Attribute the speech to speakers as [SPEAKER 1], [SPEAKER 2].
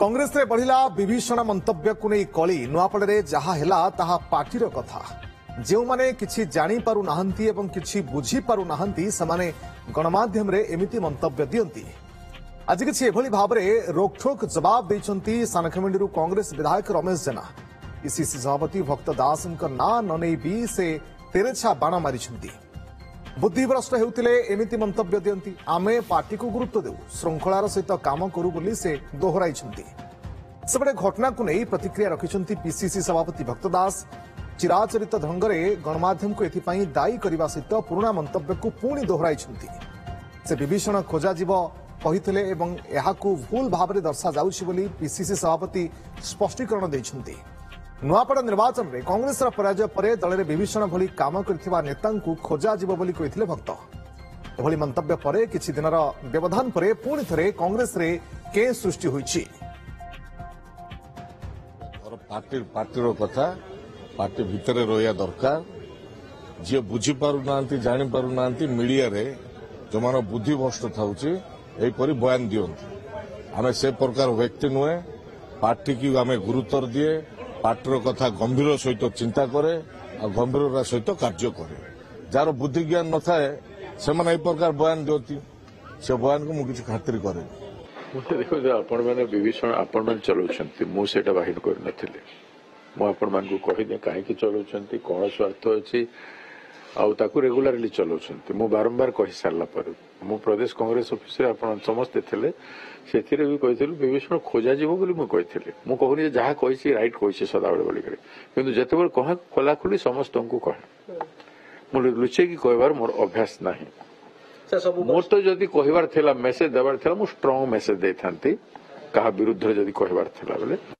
[SPEAKER 1] कांग्रेस रे बढ़िला विभीषण मंतव्य को नहीं कली नुआपड़े जहा हेला ताहा पार्टीर कथा जो माने किछि जानी पारु नाहंती एवं किछि बुझी पारु नाहंती समाने गणमाध्यम रे एमिति मंतव्य दियंती। आज किछि एभली भाबरे रोकठोक जवाब दैछंती सानखमेंडी कांग्रेस विधायक रमेश जेना। पीसीसी सभापति भक्त दासଙ୍କ ना ननै भी से तेरेछा बाण मारिछंती। बुद्धिभ्रष्ट हेउतिले एमिति मंतव्य दियंती। आमे पार्टी को गुरुत्व देउ श्रृंखलार सहित काम करू बोली से दोहराइछंती। सेबडे घटना को नहीं प्रतिक्रिया रखिछंती पीसीसी सभापति भक्त दास। चिराचरित ढंगरे गणमाध्यम को एथिपाई दायी करबा सहित पुराना मंतव्य को पुणी दोहराइछंती। से विभीषण खोजा जीव कहिथिले एवं एहाकू भूल भाबरे दर्शा जाउछि बोली पीसीसी सभापति स्पष्टीकरण दैछंती। नुआपड़ा निर्वाचन में कांग्रेस पराजय पर दल में विभीषण भली काम करथिबा नेता खोजा जीव बोली कहिथिले भक्त। एभली मंतव्य पर किछि दिनर व्यवधान पर पुणी थरे कांग्रेस रे के सृष्टि होइछि।
[SPEAKER 2] पार्टीर कथा पार्टी भितर रहिया दरकार। जे बुझी पारु नांती जानि पारु नांती मीडिया रे जो मान बुद्धि भ्रष्ट थाउछि एपरि बयान दियंती। आमे से प्रकार व्यक्ति नुहे। पार्टी की आमे गुरुत्व दिए। पार्टीर कथा गंभीर सहित चिंता करे और गंभीर सहित कार्य करे। जार बुद्धि ज्ञान न थाए से माने ए प्रकार बयान दियंती। से बयान को मु किछि खातिर करे।
[SPEAKER 3] देखो आपण मैंने विभीषण आपण मैंने चलाउछंती मु सेटा बाहिर कर नथिले। मु आपण मान को कहि दे काहे कि चलाउछंती कोन स्वार्थ अछि आउ ताकू रेगुलरली चलाउछंती। मु बारंबार कहि सारला पर मु प्रदेश कांग्रेस ऑफिस रे आपण समस्त थिले सेथिरे भी कहिथिलु विभीषण खोजा जीवो बोली मु कहिथिले। मु कहूनी जे जहा कहिछि राइट कहिछि सदाबेले बोली करे किंतु जेतेबेले कहा खोला खुली समस्त को कहे मु लुचे की कहबार मोर अभ्यास नाही। मोर तो जदि कहबार थिला मेसेज देबार थिला मु स्ट्रांग मेसेज देथांती कहा विरुद्ध जदि कहबार थिला बेले।